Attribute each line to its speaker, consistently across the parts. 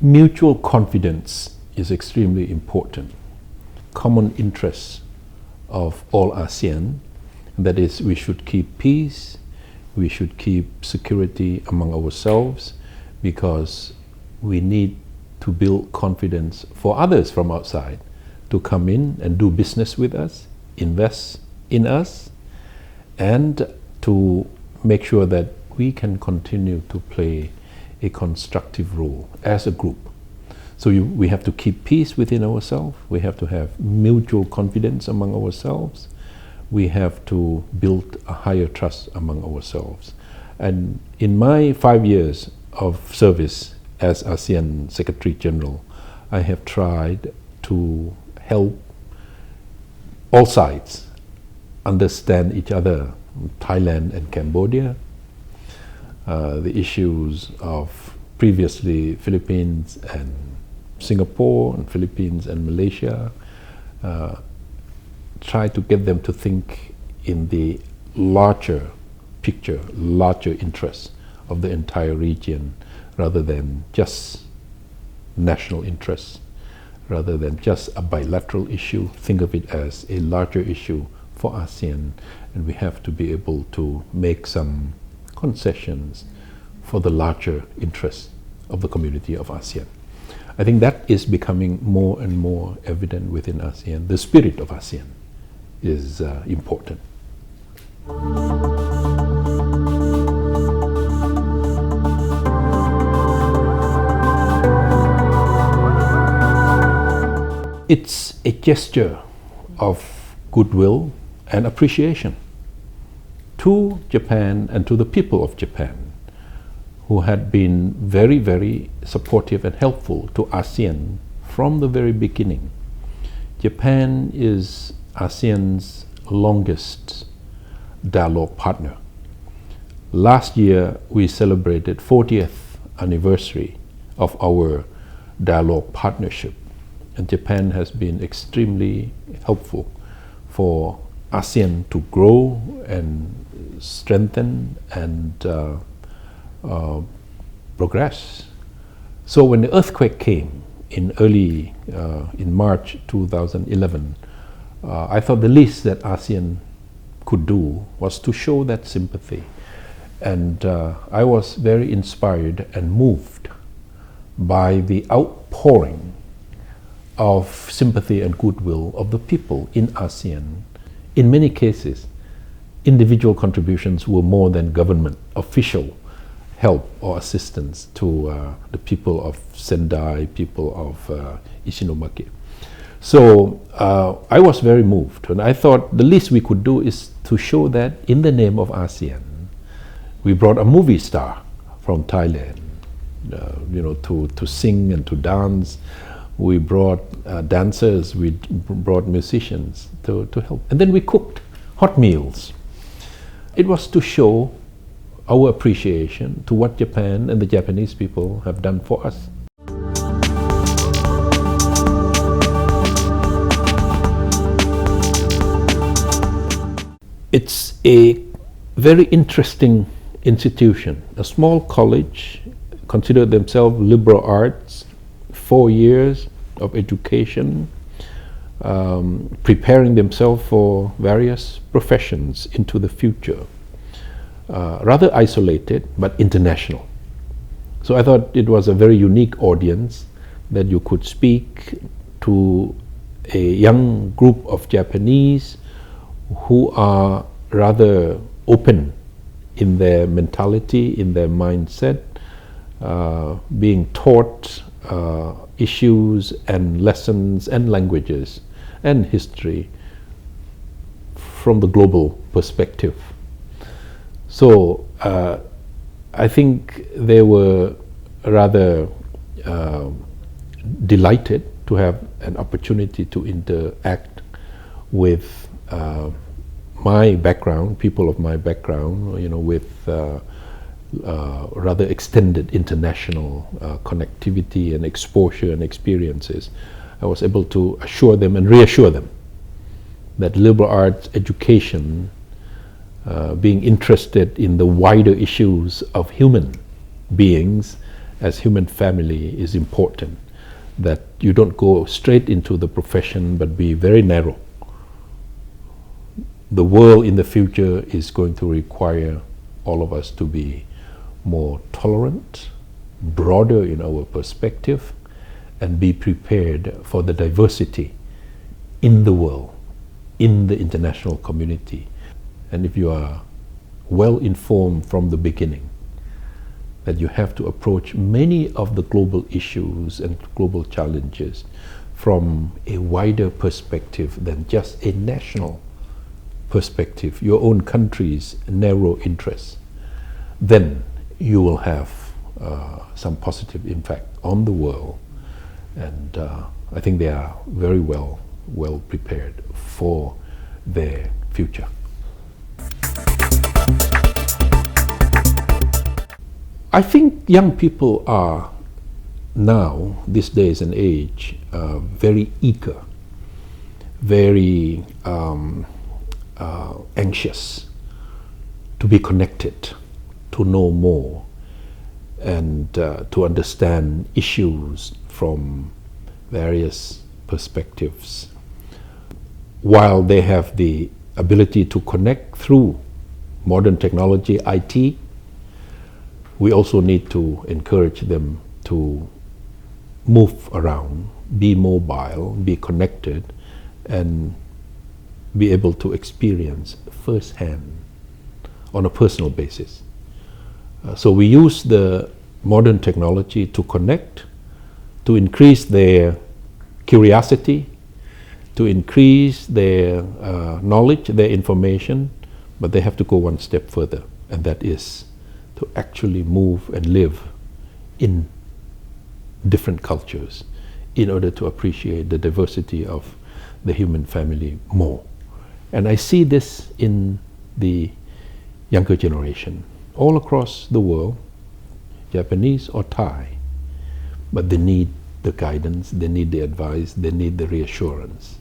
Speaker 1: mutual confidence is extremely important. Common interests of all ASEAN, that is, we should keep peace, we should keep security among ourselves, because we need to build confidence for others from outside to come in and do business with us, invest in us, and to make sure that we can continue to play a constructive role as a group. So we have to keep peace within ourselves, we have to have mutual confidence among ourselves, we have to build a higher trust among ourselves. And in my 5 years of service as ASEAN Secretary General, I have tried to help all sides understand each other, Thailand and Cambodia, the issues of previously Philippines and Singapore, and Philippines and Malaysia, try to get them to think in the larger picture, larger interests of the entire region, rather than just national interests, rather than just a bilateral issue. Think of it as a larger issue for ASEAN, and we have to be able to make some concessions for the larger interests of the community of ASEAN. I think that is becoming more and more evident within ASEAN. The spirit of ASEAN is important. It's a gesture of goodwill and appreciation to Japan and to the people of Japan, who had been very, very supportive and helpful to ASEAN from the very beginning. Japan is ASEAN's longest dialogue partner. Last year, we celebrated 40th anniversary of our dialogue partnership, and Japan has been extremely helpful for ASEAN to grow and strengthen and progress. So when the earthquake came in March 2011, I thought the least that ASEAN could do was to show that sympathy. And I was very inspired and moved by the outpouring of sympathy and goodwill of the people in ASEAN. In many cases, individual contributions were more than government official help or assistance to the people of Sendai, people of Ishinomaki. So I was very moved, and I thought the least we could do is to show that in the name of ASEAN. We brought a movie star from Thailand, to sing and to dance. We brought dancers, we brought musicians to help. And then we cooked hot meals. It was to show our appreciation to what Japan and the Japanese people have done for us. It's a very interesting institution, a small college, consider themselves liberal arts, 4 years of education, preparing themselves for various professions into the future. Rather isolated, but international. So I thought it was a very unique audience, that you could speak to a young group of Japanese who are rather open in their mentality, in their mindset, being taught issues and lessons and languages and history from the global perspective. So I think they were rather delighted to have an opportunity to interact with my background, people of my background, with rather extended international connectivity and exposure and experiences. I was able to assure them and reassure them that liberal arts education, being interested in the wider issues of human beings as human family is important, that you don't go straight into the profession but be very narrow. The world in the future is going to require all of us to be more tolerant, broader in our perspective, and be prepared for the diversity in the world, in the international community. And if you are well informed from the beginning, that you have to approach many of the global issues and global challenges from a wider perspective than just a national perspective, your own country's narrow interests, then you will have some positive impact on the world. And I think they are very well prepared for their future. I think young people are now, these days and age, very eager, very anxious to be connected, to know more, and to understand issues from various perspectives. While they have the ability to connect through modern technology, IT, we also need to encourage them to move around, be mobile, be connected, and be able to experience firsthand on a personal basis. So we use the modern technology to connect, to increase their curiosity, to increase their knowledge, their information, but they have to go one step further, and that is to actually move and live in different cultures in order to appreciate the diversity of the human family more. And I see this in the younger generation all across the world, Japanese or Thai, but they need the guidance, they need the advice, they need the reassurance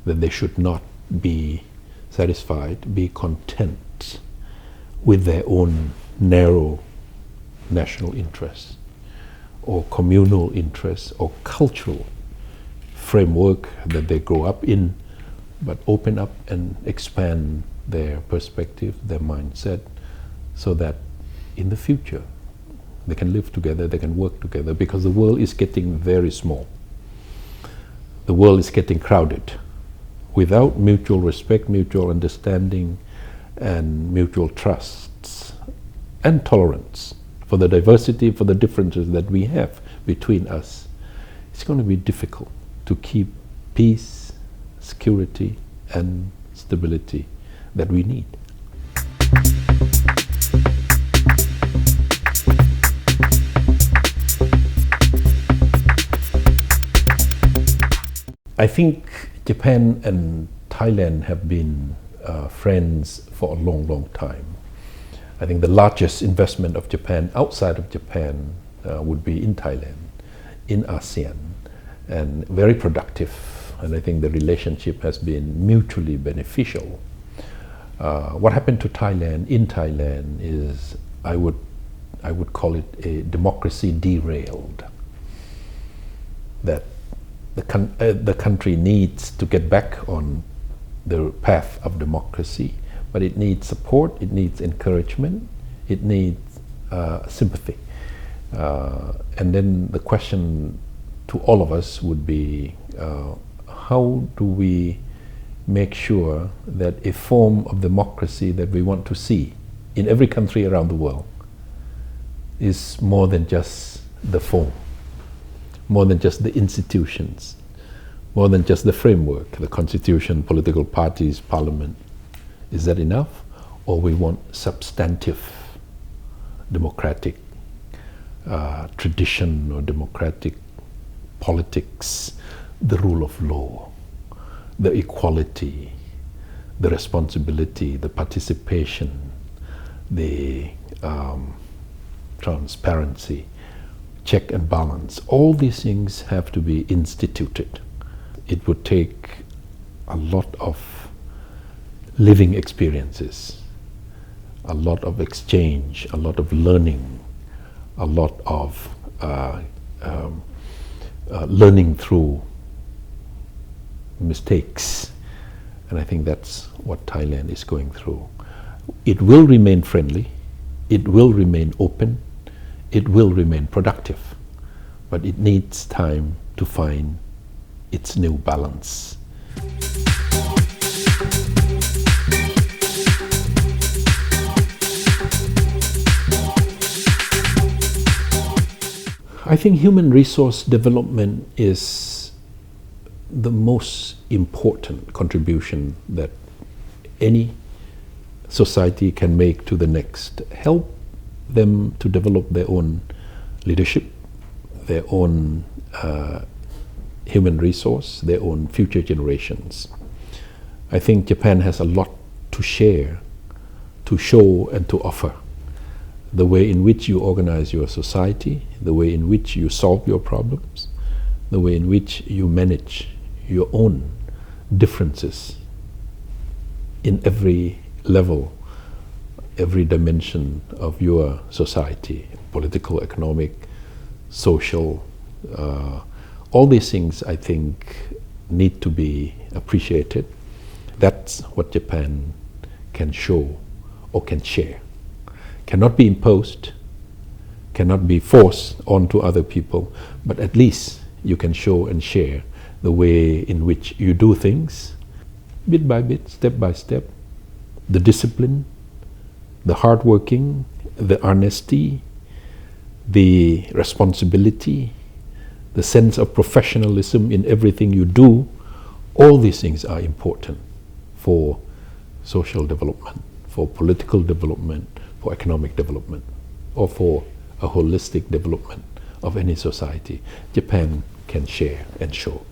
Speaker 1: that they should not be satisfied, be content with their own narrow national interests or communal interests or cultural framework that they grow up in, but open up and expand their perspective, their mindset, so that in the future they can live together, they can work together, because the world is getting very small. The world is getting crowded. Without mutual respect, mutual understanding, and mutual trusts and tolerance for the diversity, for the differences that we have between us, it's going to be difficult to keep peace, security, and stability that we need. I think Japan and Thailand have been friends for a long time. I think the largest investment of Japan outside of Japan would be in Thailand, in ASEAN, and very productive. And I think the relationship has been mutually beneficial. What happened to Thailand in Thailand is, I would call it a democracy derailed. That the country needs to get back on the path of democracy, but it needs support, it needs encouragement, it needs sympathy. And then the question to all of us would be, how do we make sure that a form of democracy that we want to see in every country around the world is more than just the form, more than just the institutions, more than just the framework, the constitution, political parties, parliament. Is that enough? Or we want substantive democratic tradition or democratic politics, the rule of law, the equality, the responsibility, the participation, the transparency, check and balance. All these things have to be instituted. It would take a lot of living experiences, a lot of exchange, a lot of learning, a lot of learning through mistakes. And I think that's what Thailand is going through. It will remain friendly, it will remain open, it will remain productive, but it needs time to find its new balance. I think human resource development is the most important contribution that any society can make to the next. Help them to develop their own leadership, their own human resource, their own future generations. I think Japan has a lot to share, to show and to offer. The way in which you organize your society, the way in which you solve your problems, the way in which you manage your own differences in every level, every dimension of your society, political, economic, social, all these things I think need to be appreciated. That's what Japan can show or can share. Cannot be imposed, cannot be forced onto other people, but at least you can show and share the way in which you do things, bit by bit, step by step, the discipline, the hard working, the honesty, the responsibility, the sense of professionalism in everything you do. All these things are important for social development, for political development, for economic development, or for a holistic development of any society. Japan can share and show.